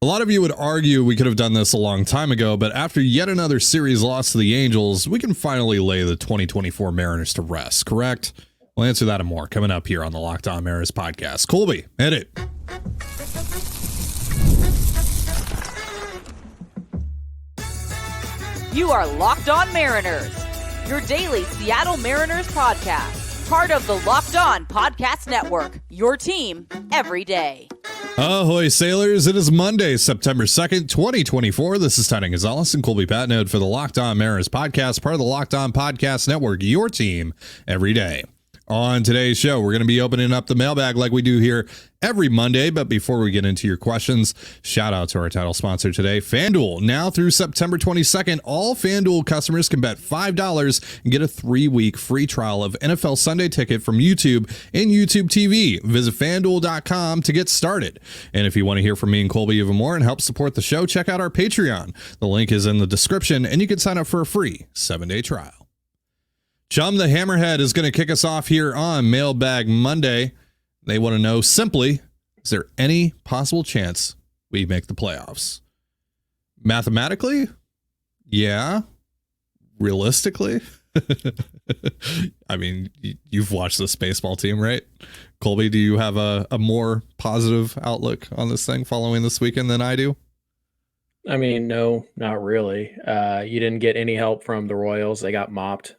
A lot of you would argue we could have done this a long time ago, but after yet another series loss to the Angels, we can finally lay the 2024 Mariners to rest, correct? We'll answer that and more coming up here on the Locked On Mariners podcast. Colby, hit it. You are Locked On Mariners, your daily Seattle Mariners podcast, part of the Locked On Podcast Network, your team every day. Ahoy, sailors. It is Monday, September 2nd, 2024. This is TonaI Gonzalez and Colby Patnode for the Locked On Mariners podcast, part of the Locked On Podcast Network, your team every day. On today's show, we're going to be opening up the mailbag like we do here every Monday. But before we get into your questions, shout out to our title sponsor today, FanDuel. Now through September 22nd, all FanDuel customers can bet $5 and get a 3-week free trial of NFL Sunday Ticket from YouTube and YouTube TV. Visit FanDuel.com to get started. And if you want to hear from me and Colby even more and help support the show, check out our Patreon. The link is in the description, and you can sign up for a free 7-day trial. Chum the Hammerhead is going to kick us off here on Mailbag Monday. They want to know simply, is there any possible chance we make the playoffs? Mathematically? Yeah. Realistically? I mean, you've watched this baseball team, right? Colby, do you have a more positive outlook on this thing following this weekend than I do? I mean, no, not really. You didn't get any help from the Royals. They got mopped,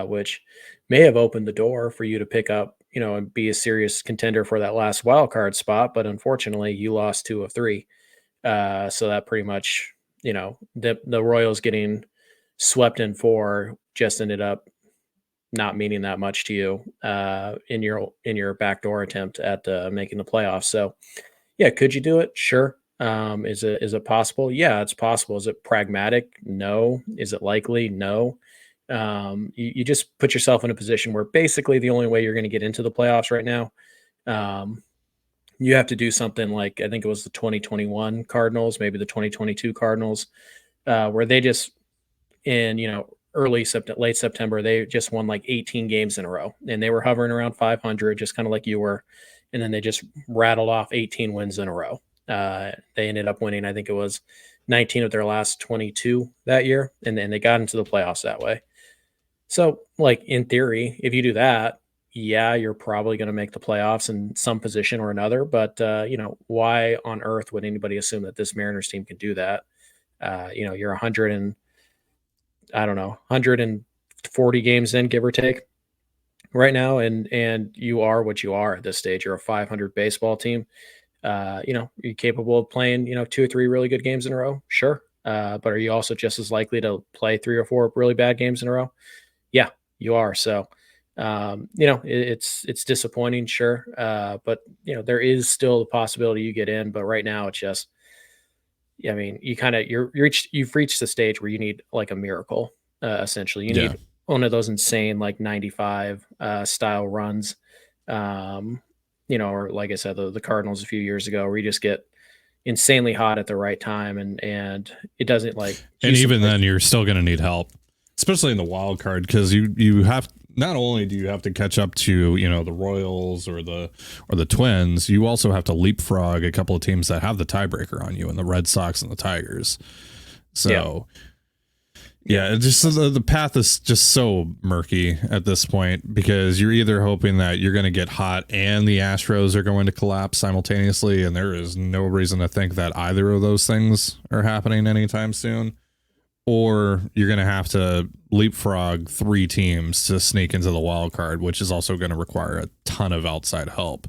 which may have opened the door for you to pick up, and be a serious contender for that last wild card spot. But unfortunately, you lost 2 of 3. So that pretty much, the Royals getting swept in 4 just ended up not meaning that much to you in your backdoor attempt at making the playoffs. So, yeah, could you do it? Sure. Is it possible? Yeah, it's possible. Is it pragmatic? No. Is it likely? No. You just put yourself in a position where basically the only way you're going to get into the playoffs right now, you have to do something like, I think it was the 2021 Cardinals, maybe the 2022 Cardinals, where they just late September, they just won like 18 games in a row, and they were hovering around 500, just kind of like you were. And then they just rattled off 18 wins in a row. They ended up winning, I think it was 19 of their last 22 that year, and then they got into the playoffs that way. So, like, in theory, if you do that, yeah, you're probably going to make the playoffs in some position or another. But, why on earth would anybody assume that this Mariners team can do that? You're 140 games in, give or take, right now, and you are what you are at this stage. You're a 500 baseball team. You're capable of playing, 2 or 3 really good games in a row. Sure. But are you also just as likely to play 3 or 4 really bad games in a row? Yeah, you are. So, it's disappointing. Sure. But there is still the possibility you get in, but right now it's just, I mean, you've reached the stage where you need like a miracle, essentially. You need one of those insane, like 95 style runs. Or like I said, the Cardinals a few years ago, where you just get insanely hot at the right time, and it doesn't like. And even then, you're still going to need help, especially in the wild card, because you have, not only do you have to catch up to the Royals or the Twins, you also have to leapfrog a couple of teams that have the tiebreaker on you, and the Red Sox and the Tigers. So. Yeah, it's just the path is just so murky at this point, because you're either hoping that you're going to get hot and the Astros are going to collapse simultaneously, and there is no reason to think that either of those things are happening anytime soon, or you're going to have to leapfrog 3 teams to sneak into the wild card, which is also going to require a ton of outside help.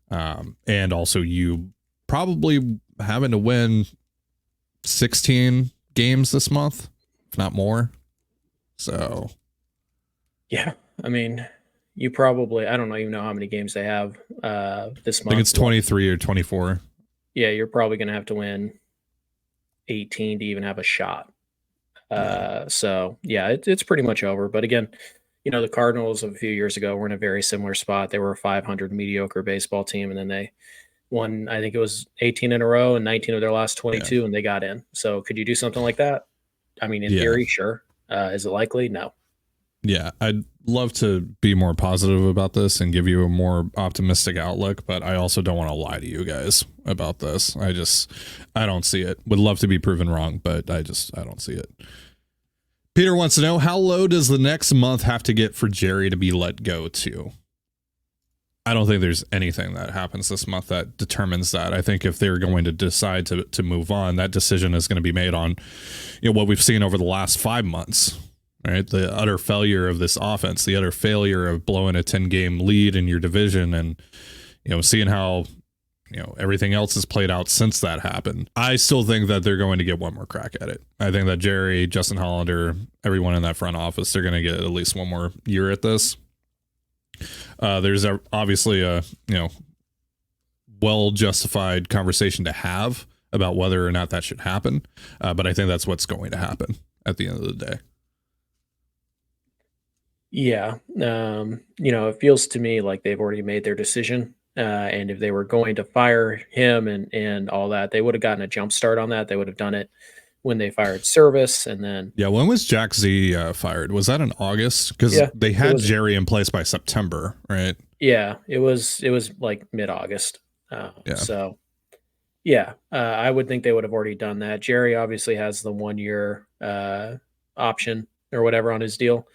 And also you probably having to win 16 games this month, if not more. So, yeah, I mean, you probably, I don't even know how many games they have this month. I think it's 23 or 24. Yeah, you're probably going to have to win 18 to even have a shot. So, yeah, it's pretty much over. But again, the Cardinals of a few years ago were in a very similar spot. They were a 500 mediocre baseball team, and then they won, I think it was 18 in a row and 19 of their last 22, and they got in. So could you do something like that? I mean, in theory, sure. Is it likely? No. Yeah, I'd love to be more positive about this and give you a more optimistic outlook, but I also don't want to lie to you guys about this. I don't see it. Would love to be proven wrong, but I don't see it. Peter wants to know, how low does the next month have to get for Jerry to be let go to? I don't think there's anything that happens this month that determines that. I think if they're going to decide to move on, that decision is going to be made on, what we've seen over the last 5 months. Right, the utter failure of this offense, the utter failure of blowing a 10-game lead in your division, and seeing how everything else has played out since that happened. I still think that they're going to get one more crack at it. I think that Jerry, Justin Hollander, everyone in that front office, they're going to get at least one more year at this. There's obviously a well justified conversation to have about whether or not that should happen, but I think that's what's going to happen at the end of the day. Yeah. It feels to me like they've already made their decision. And if they were going to fire him and all that, they would have gotten a jump start on that. They would have done it when they fired Service. And then, when was Jack Z fired? Was that in August? Because they had Jerry in place by September, right? Yeah, it was like mid-August. So I would think they would have already done that. Jerry obviously has the 1 year option or whatever on his deal.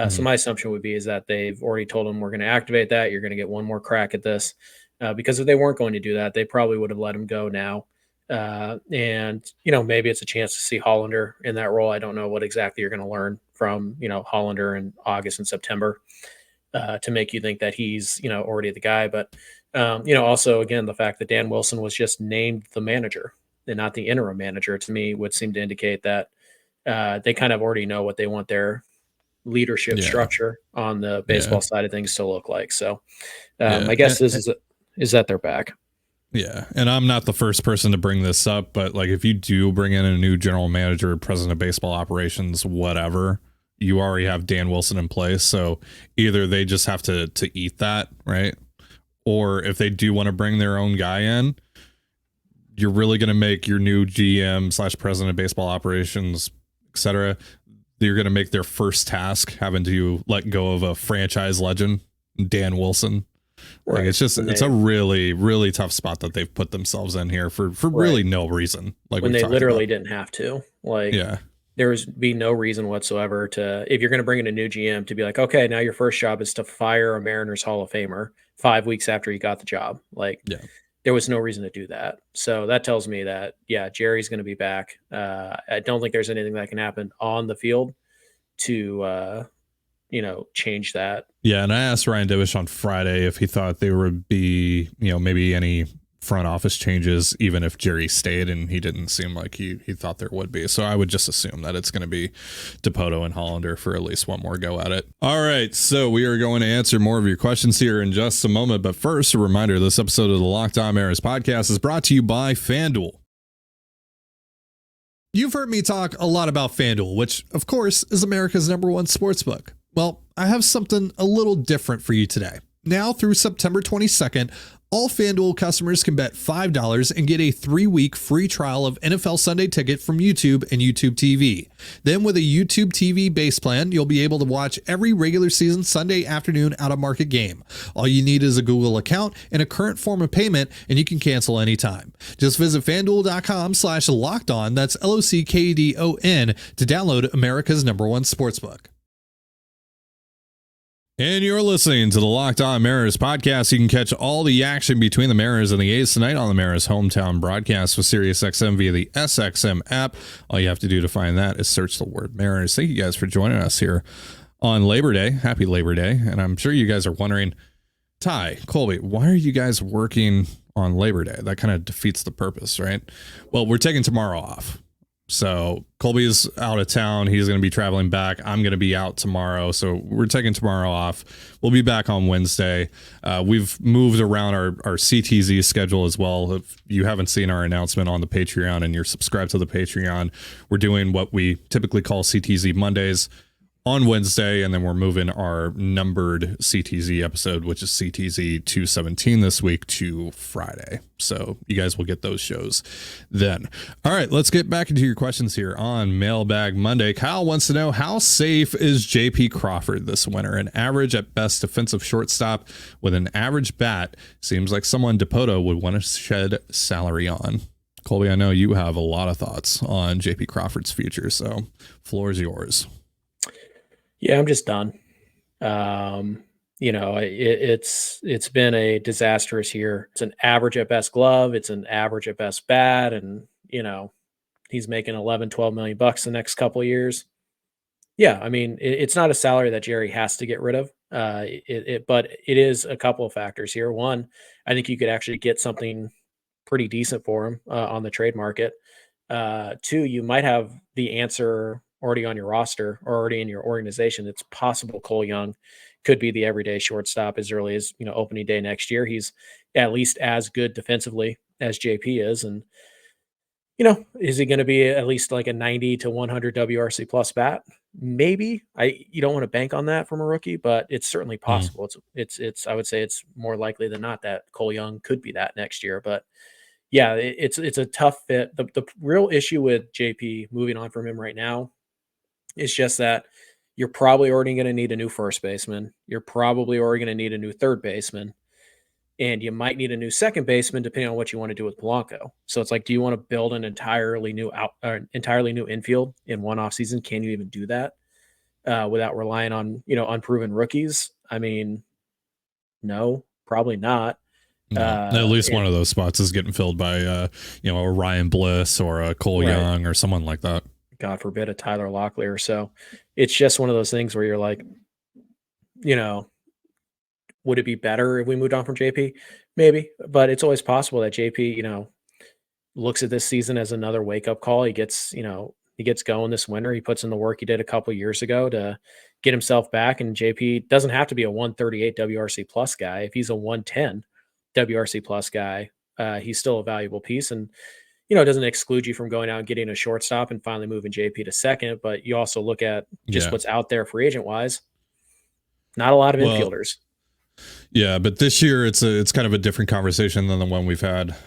So my assumption would be is that they've already told him, we're going to activate that. You're going to get one more crack at this, because if they weren't going to do that, they probably would have let him go now. And maybe it's a chance to see Hollander in that role. I don't know what exactly you're going to learn from, Hollander in August and September, to make you think that he's, already the guy. But, also, again, the fact that Dan Wilson was just named the manager and not the interim manager, to me would seem to indicate that they kind of already know what they want their leadership structure on the baseball side of things to look like. So my guess is that they're back. Yeah. And I'm not the first person to bring this up, but like, if you do bring in a new general manager, president of baseball operations, whatever, you already have Dan Wilson in place. So either they just have to eat that, right? Or if they do want to bring their own guy in, you're really going to make your new GM / president of baseball operations, etc. You're going to make their first task having to let go of a franchise legend, Dan Wilson. Right. Like, it's a really, really tough spot that they've put themselves in here for really no reason. Like, when they literally didn't have to. Like, there would be no reason whatsoever if you're going to bring in a new GM, to be like, okay, now your first job is to fire a Mariners Hall of Famer 5 weeks after you got the job. Like, there was no reason to do that. So that tells me that, Jerry's going to be back. I don't think there's anything that can happen on the field to, change that. Yeah. And I asked Ryan Divish on Friday if he thought there would be, maybe any front office changes, even if Jerry stayed, and he didn't seem like he thought there would be. So I would just assume that it's going to be Dipoto and Hollander for at least one more go at it. All right. So we are going to answer more of your questions here in just a moment. But first, a reminder, this episode of the Locked On Mariners podcast is brought to you by FanDuel. You've heard me talk a lot about FanDuel, which, of course, is America's #1 sportsbook. Well, I have something a little different for you today. Now through September 22nd, all FanDuel customers can bet $5 and get a 3-week free trial of NFL Sunday Ticket from YouTube and YouTube TV. Then with a YouTube TV base plan, you'll be able to watch every regular season Sunday afternoon out-of-market game. All you need is a Google account and a current form of payment, and you can cancel anytime. Just visit FanDuel.com/lockedon, that's LOCKEDON, to download America's #1 sportsbook. And you're listening to the Locked On Mariners podcast. You can catch all the action between the Mariners and the A's tonight on the Mariners hometown broadcast with SiriusXM via the SXM app. All you have to do to find that is search the word Mariners. Thank you guys for joining us here on Labor Day. Happy Labor Day. And I'm sure you guys are wondering, Ty, Colby, why are you guys working on Labor Day? That kind of defeats the purpose, right? Well, we're taking tomorrow off. So Colby's out of town. He's going to be traveling back. I'm going to be out tomorrow. So we're taking tomorrow off. We'll be back on Wednesday. We've moved around our CTZ schedule as well. If you haven't seen our announcement on the Patreon and you're subscribed to the Patreon, we're doing what we typically call CTZ Mondays on Wednesday, and then we're moving our numbered CTZ episode, which is CTZ 217 this week, to Friday. So you guys will get those shows then. All right, let's get back into your questions here on Mailbag Monday. Kyle wants to know, how safe is JP Crawford this winter? An average at best defensive shortstop with an average bat. Seems like someone Dipoto would want to shed salary on. Colby, I know you have a lot of thoughts on JP Crawford's future, so floor is yours. Yeah, I'm just done. It's been a disastrous year. It's an average at best glove. It's an average at best bat. And, he's making 11, 12 million bucks the next couple of years. Yeah. I mean, it's not a salary that Jerry has to get rid of. But it is a couple of factors here. One, I think you could actually get something pretty decent for him on the trade market. Two, you might have the answer already on your roster or already in your organization. It's possible Cole Young could be the everyday shortstop as early as, opening day next year. He's at least as good defensively as JP is. And, is he going to be at least like a 90 to 100 WRC plus bat? Maybe. You don't want to bank on that from a rookie, but it's certainly possible. I would say it's more likely than not that Cole Young could be that next year. But yeah, it's a tough fit. The real issue with JP moving on from him right now, it's just that you're probably already going to need a new first baseman. You're probably already going to need a new third baseman. And you might need a new second baseman depending on what you want to do with Polanco. So it's like, do you want to build an entirely new infield in one offseason? Can you even do that without relying on, unproven rookies? I mean, no, probably not. No, at least one of those spots is getting filled by, a Ryan Bliss or a Cole Young or someone like that. God forbid a Tyler Locklear. So it's just one of those things where you're like, would it be better if we moved on from JP? Maybe, but it's always possible that JP, looks at this season as another wake up call. He gets going this winter. He puts in the work he did a couple of years ago to get himself back. And JP doesn't have to be a 138 WRC plus guy. If he's a 110 WRC plus guy, he's still a valuable piece. And, it doesn't exclude you from going out and getting a shortstop and finally moving JP to second, but you also look at just what's out there free agent wise. Not a lot of infielders. Yeah, but this year it's kind of a different conversation than the one we've had,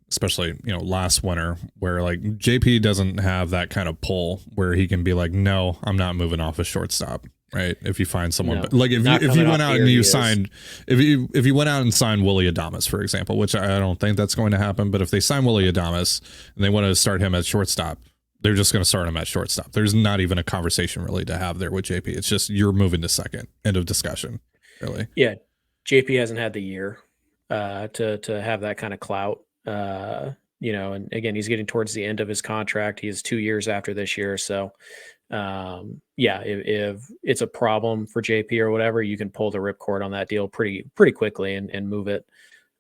especially, last winter, where like JP doesn't have that kind of pull where he can be like, no, I'm not moving off a shortstop. Right. If you find someone, like if you went out and you signed, if you went out and signed Willy Adames, for example, which I don't think that's going to happen, but if they sign Willy Adames and they want to start him at shortstop, they're just going to start him at shortstop. There's not even a conversation really to have there with JP. It's just, you're moving to second. End of discussion. Really. Yeah. JP hasn't had the year to have that kind of clout. And again, he's getting towards the end of his contract. He's 2 years after this year. So, if it's a problem for JP or whatever, you can pull the ripcord on that deal pretty quickly and move it.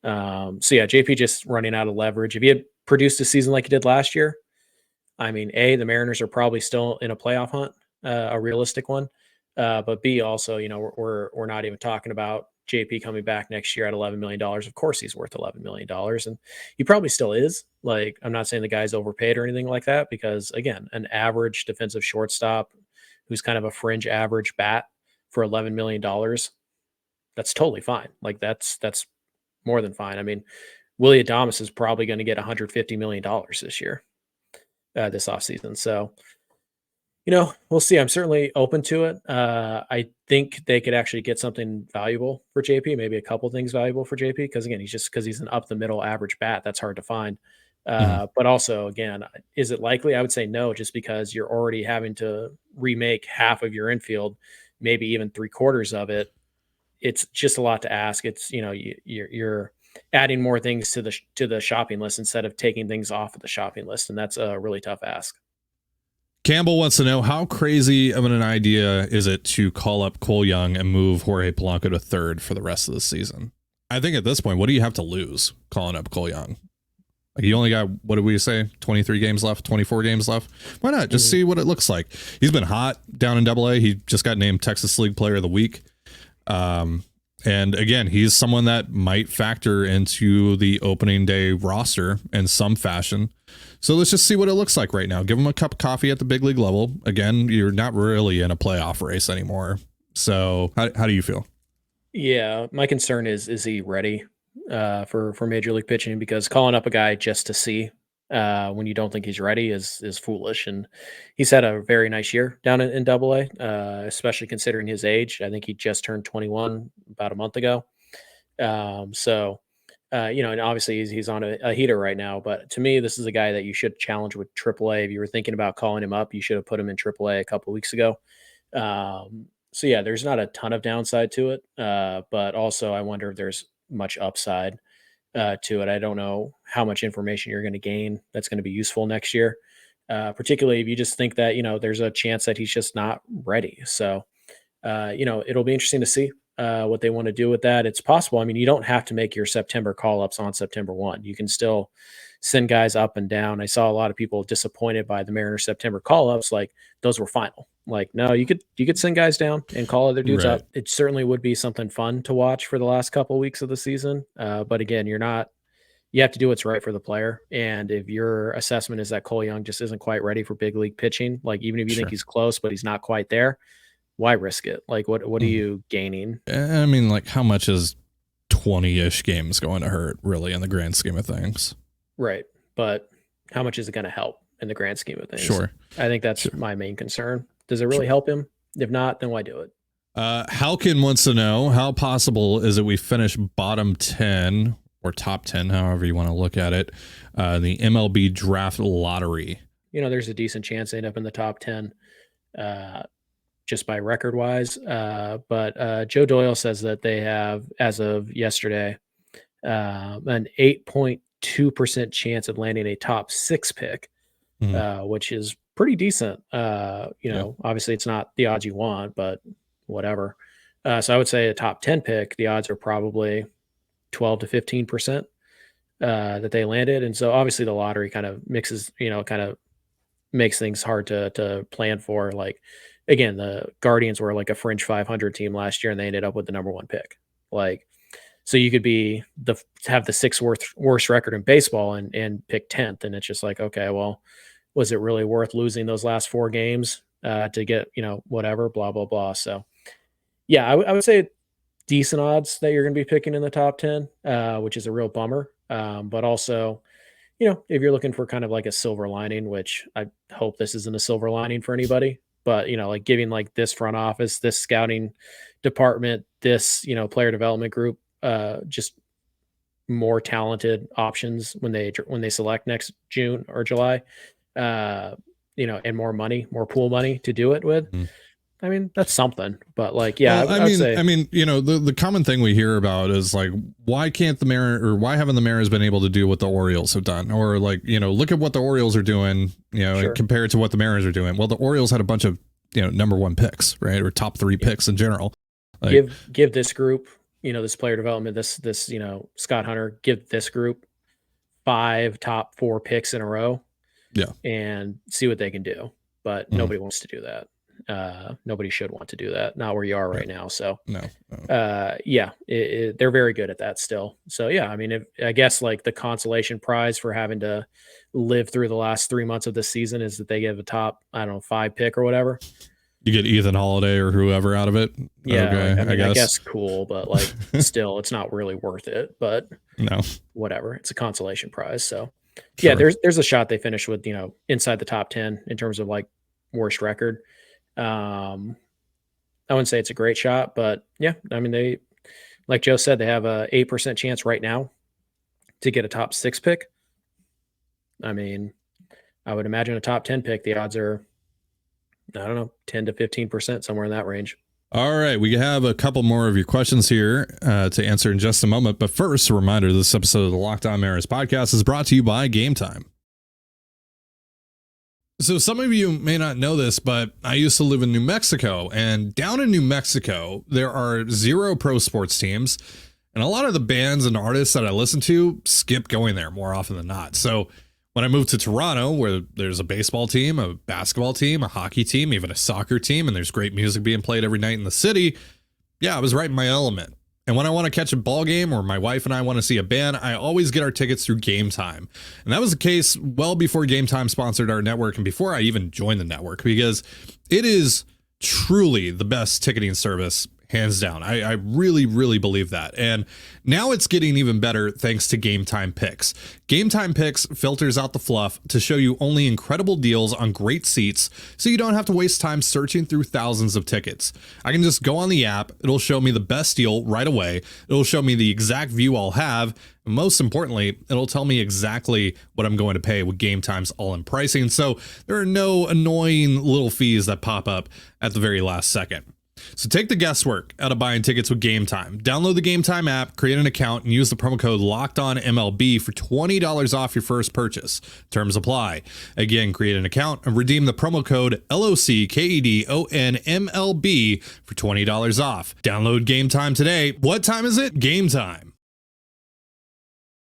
JP just running out of leverage. If he had produced a season like he did last year, I mean, A, the Mariners are probably still in a playoff hunt, a realistic one. But B, also, we're not even talking about JP coming back next year at $11 million. Of course he's worth $11 million. And he probably still is. Like, I'm not saying the guy's overpaid or anything like that, because again, an average defensive shortstop who's kind of a fringe average bat for $11 million, that's totally fine. Like that's more than fine. I mean, Willy Adames is probably going to get $150 million this year, this offseason. So, we'll see. I'm certainly open to it. I think they could actually get something valuable for JP, maybe a couple things valuable for JP, because again, he's an up the middle average bat. That's hard to find. But also, again, is it likely? I would say no, just because you're already having to remake half of your infield, maybe even 3/4 of it. It's just a lot to ask. It's, you're adding more things to the shopping list instead of taking things off of the shopping list. And that's a really tough ask. Campbell wants to know, how crazy of an idea is it to call up Cole Young and move Jorge Polanco to third for the rest of the season? I think at this point, what do you have to lose calling up Cole Young? Like, you only got, what did we say, 23 games left, 24 games left? Why not just see what it looks like? He's been hot down in AA. He just got named Texas League Player of the Week. And And again, he's someone that might factor into the opening day roster in some fashion. So let's just see what it looks like right now. Give him a cup of coffee at the big league level. Again, you're not really in a playoff race anymore. So how do you feel? Yeah, my concern is he ready for major league pitching? Because calling up a guy just to see when you don't think he's ready is foolish. And he's had a very nice year down in Double A, especially considering his age. I think he just turned 21 about a month ago. And obviously he's on a heater right now. But to me, this is a guy that you should challenge with AAA. If you were thinking about calling him up, you should have put him in AAA a couple of weeks ago. So yeah, there's not a ton of downside to it, but also I wonder if there's much upside to it. I don't know how much information you're going to gain that's going to be useful next year, particularly if you just think that, there's a chance that he's just not ready. So, it'll be interesting to see what they want to do with that. It's possible. I mean, you don't have to make your September call-ups on September 1. You can still send guys up and down. I saw a lot of people disappointed by the Mariners September call-ups. Like, those were final. Like, no, you could send guys down and call other dudes up. It certainly would be something fun to watch for the last couple of weeks of the season. But again, you have to do what's right for the player. And if your assessment is that Cole Young just isn't quite ready for big league pitching, like even if you think he's close, but he's not quite there, why risk it? Like what are you gaining? I mean, like how much is 20-ish games going to hurt really in the grand scheme of things? Right. But how much is it going to help in the grand scheme of things? Sure. I think that's my main concern. Does it really help him? If not, then why do it? Halkin wants to know, how possible is it we finish bottom 10 or top 10, however you want to look at it, the MLB Draft Lottery? There's a decent chance they end up in the top 10 just by record wise. But Joe Doyle says that they have, as of yesterday, an 8.2% chance of landing a top 6 pick, which is pretty decent. Obviously it's not the odds you want, but whatever. So I would say a top 10 pick, the odds are probably 12 to 15% that they landed. And so obviously the lottery kind of mixes, kind of makes things hard to plan for. Like, again, the Guardians were like a fringe 500 team last year and they ended up with the number 1 pick. Like, so you could have the 6th worst record in baseball and pick 10th. And it's just like, okay, well, was it really worth losing those last 4 games to get, whatever, blah, blah, blah. So, yeah, I would say decent odds that you're going to be picking in the top 10, which is a real bummer. But also, if you're looking for kind of like a silver lining, which I hope this isn't a silver lining for anybody, but, like giving like this front office, this scouting department, this, player development group, just more talented options when they select next June or July. And more money, more pool money to do it with. I mean, that's something, but like, yeah, well, I mean, the common thing we hear about is like, why haven't the Mariners been able to do what the Orioles have done? Or like, look at what the Orioles are doing, and compared to what the Mariners are doing. Well, the Orioles had a bunch of, number 1 picks, right? Or top 3 picks in general. Like, give this group, this player development, this, Scott Hunter, give this group 5 top 4 picks in a row. Yeah. And see what they can do. But nobody wants to do that. Nobody should want to do that. Not where you are right now. So, no. They're very good at that still. So, yeah, I mean, I guess like the consolation prize for having to live through the last 3 months of the season is that they give a top, 5 pick or whatever. You get Ethan Holiday or whoever out of it. Yeah. Okay, I guess cool, but like still, it's not really worth it. But no, whatever. It's a consolation prize. So, yeah, there's a shot they finish with, inside the top 10 in terms of like worst record. I wouldn't say it's a great shot, but yeah, I mean, they, like Joe said, they have a 8% chance right now to get a top 6 pick. I mean, I would imagine a top 10 pick, the odds are, 10 to 15%, somewhere in that range. All right, we have a couple more of your questions here to answer in just a moment. But first, a reminder, this episode of the Locked On Mariners podcast is brought to you by Game Time. So some of you may not know this, but I used to live in New Mexico, and down in New Mexico, there are 0 pro sports teams. And a lot of the bands and artists that I listen to skip going there more often than not. So when I moved to Toronto, where there's a baseball team, a basketball team, a hockey team, even a soccer team, and there's great music being played every night in the city, yeah, I was right in my element. And when I want to catch a ball game or my wife and I want to see a band, I always get our tickets through Game Time. And that was the case well before Game Time sponsored our network and before I even joined the network, because it is truly the best ticketing service, hands down. I really, really believe that. And now it's getting even better thanks to Game Time Picks. Game Time Picks filters out the fluff to show you only incredible deals on great seats, so you don't have to waste time searching through thousands of tickets. I can just go on the app, it'll show me the best deal right away, it'll show me the exact view I'll have, and most importantly, it'll tell me exactly what I'm going to pay with Game Time's all-in pricing, so there are no annoying little fees that pop up at the very last second. So take the guesswork out of buying tickets with Game Time. Download the Game Time app, create an account, and use the promo code LOCKEDONMLB for $20 off your first purchase. Terms apply. Again, create an account and redeem the promo code LOCKEDONMLB for $20 off. Download Game Time today. What time is it? Game Time.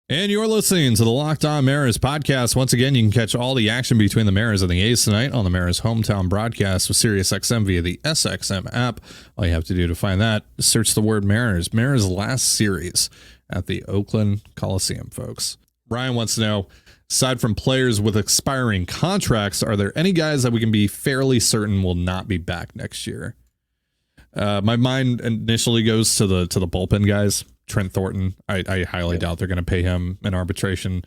And you're listening to the Locked On Mariners podcast. Once again, you can catch all the action between the Mariners and the A's tonight on the Mariners hometown broadcast with SiriusXM via the SXM app. All you have to do to find that is search the word Mariners. Mariners' last series at the Oakland Coliseum, folks. Ryan wants to know, aside from players with expiring contracts, are there any guys that we can be fairly certain will not be back next year? My mind initially goes to the bullpen guys. Trent Thornton, I highly doubt they're going to pay him in arbitration.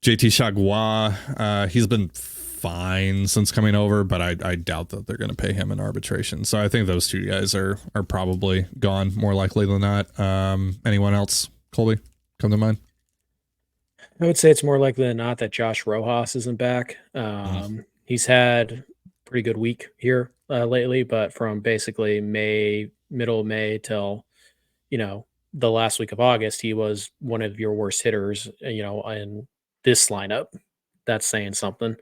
JT Chagua, he's been fine since coming over, but I doubt that they're going to pay him in arbitration. So I think those two guys are probably gone, more likely than not. Anyone else, Colby, come to mind? I would say it's more likely than not that Josh Rojas isn't back. He's had a pretty good week here lately, but from basically middle of May till, the last week of August, he was one of your worst hitters, in this lineup. That's saying something.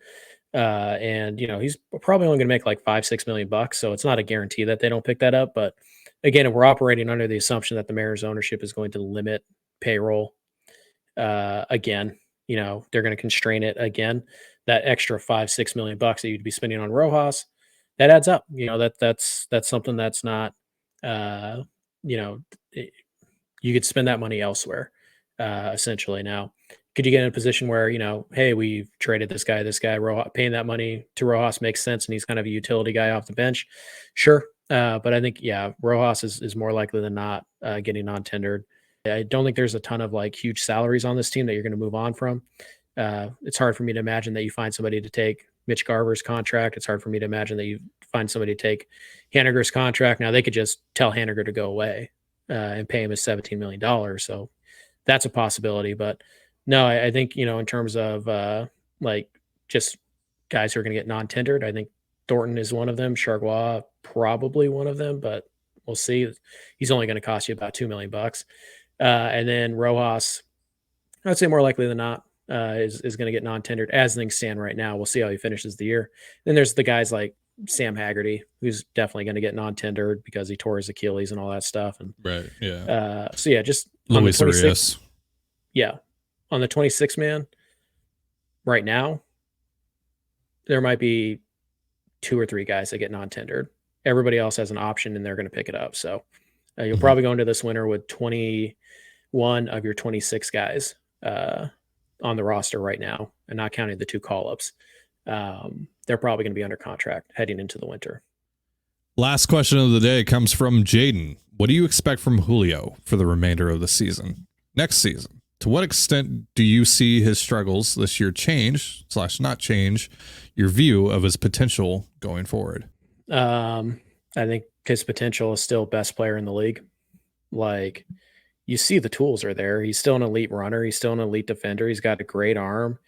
And he's probably only going to make like $5-6 million, so it's not a guarantee that they don't pick that up. But again, we're operating under the assumption that the Mariners ownership is going to limit payroll. Again, they're going to constrain it again. That extra $5-6 million that you'd be spending on Rojas, that adds up. That's something that's not, you could spend that money elsewhere, essentially. Now, could you get in a position where, hey, we've traded this guy, Rojas, paying that money to Rojas makes sense, and he's kind of a utility guy off the bench? Sure. But I think, Rojas is more likely than not getting non-tendered. I don't think there's a ton of like huge salaries on this team that you're going to move on from. It's hard for me to imagine that you find somebody to take Mitch Garver's contract. It's hard for me to imagine that you find somebody to take Haniger's contract. Now, they could just tell Haniger to go away and pay him his $17 million. So that's a possibility. But no, I think, in terms of like just guys who are going to get non-tendered, I think Thornton is one of them. Chargois, probably one of them, but we'll see. He's only going to cost you about $2 million. And then Rojas, I'd say more likely than not, is going to get non-tendered as things stand right now. We'll see how he finishes the year. Then there's the guys like Sam Haggerty, who's definitely going to get non-tendered because he tore his Achilles and all that stuff. And right, yeah. So yeah, just Luis Arias. Yeah, on the 26 man right now, there might be 2 or 3 guys that get non-tendered. Everybody else has an option, and they're going to pick it up. So you'll probably go into this winter with 21 of your 26 guys on the roster right now, and not counting the 2 call-ups. They're probably going to be under contract heading into the winter. Last question of the day comes from Jaden. What do you expect from Julio for the remainder of the season? Next season, to what extent do you see his struggles this year change/not change your view of his potential going forward? I think his potential is still best player in the league. Like, you see the tools are there. He's still an elite runner. He's still an elite defender. He's got a great arm.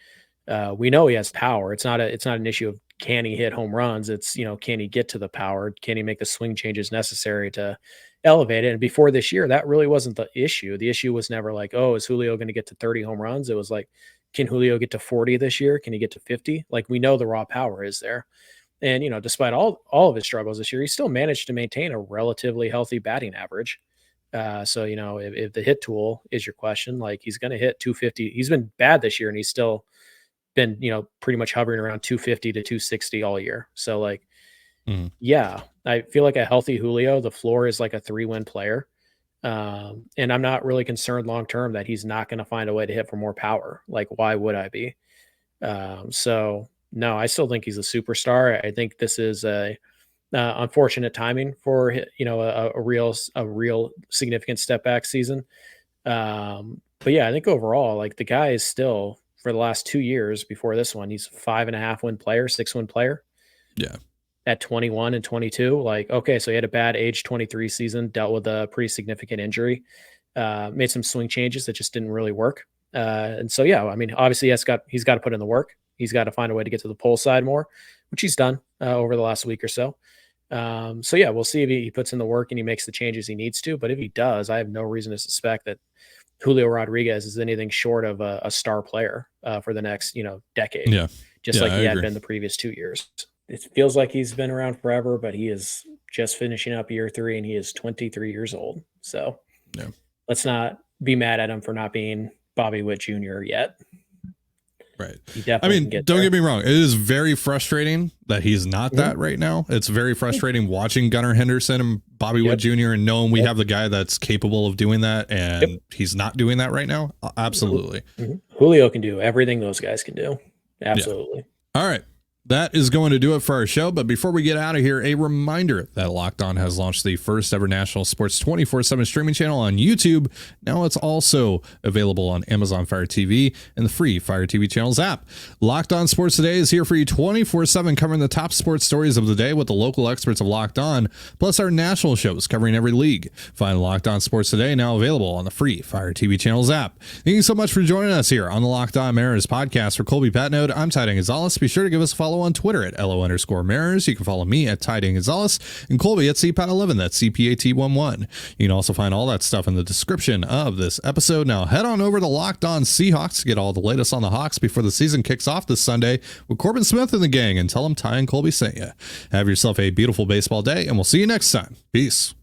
We know he has power. It's not an issue of can he hit home runs. It's, can he get to the power? Can he make the swing changes necessary to elevate it? And before this year, that really wasn't the issue. The issue was never like, oh, is Julio going to get to 30 home runs? It was like, can Julio get to 40 this year? Can he get to 50? Like, we know the raw power is there. And, despite all of his struggles this year, he still managed to maintain a relatively healthy batting average. So, if the hit tool is your question, like, he's going to hit 250. He's been bad this year, and he's still been, pretty much hovering around 250 to 260 all year. So, like, yeah, I feel like a healthy Julio, the floor is like a 3-win player. And I'm not really concerned long-term that he's not going to find a way to hit for more power. Like, why would I be? So no, I still think he's a superstar. I think this is a unfortunate timing for, a real significant step back season. But yeah, I think overall, like, the guy is still, for the last 2 years before this one, he's 5.5 win player, 6-win player. Yeah. At 21 and 22, like, okay, so he had a bad age 23 season, dealt with a pretty significant injury, made some swing changes that just didn't really work. And so, yeah, I mean, obviously he's got to put in the work. He's got to find a way to get to the pull side more, which he's done over the last week or so. So yeah, we'll see if he puts in the work and he makes the changes he needs to. But if he does, I have no reason to suspect that Julio Rodriguez is anything short of a star player for the next, decade. Yeah. Just like I he had agree. been the previous 2 years. It feels like he's been around forever, but he is just finishing up year 3 and he is 23 years old. So Yeah. let's not be mad at him for not being Bobby Witt Jr. yet. Right. He definitely don't get me wrong. It is very frustrating that he's not that right now. It's very frustrating watching Gunnar Henderson and Bobby Witt Jr. and knowing we have the guy that's capable of doing that, and he's not doing that right now. Absolutely. Julio can do everything those guys can do. Absolutely. Yeah. All right. That is going to do it for our show. But before we get out of here, a reminder that Locked On has launched the first ever national sports 24/7 streaming channel on YouTube. Now it's also available on Amazon Fire TV and the free Fire TV channels app. Locked On Sports Today is here for you 24/7, covering the top sports stories of the day with the local experts of Locked On, plus our national shows covering every league. Find Locked On Sports Today now available on the free Fire TV channels app. Thank you so much for joining us here on the Locked On Mariners podcast. For Colby Patnode, I'm Ty Gonzalez. Be sure to give us a follow on Twitter at LO_Mariners. You can follow me at Ty Gonzalez and Colby at CPAT11. That's CPAT11. You can also find all that stuff in the description of this episode. Now head on over to Locked On Seahawks to get all the latest on the Hawks before the season kicks off this Sunday with Corbin Smith and the gang, and tell them Ty and Colby sent you. Have yourself a beautiful baseball day, and we'll see you next time. Peace.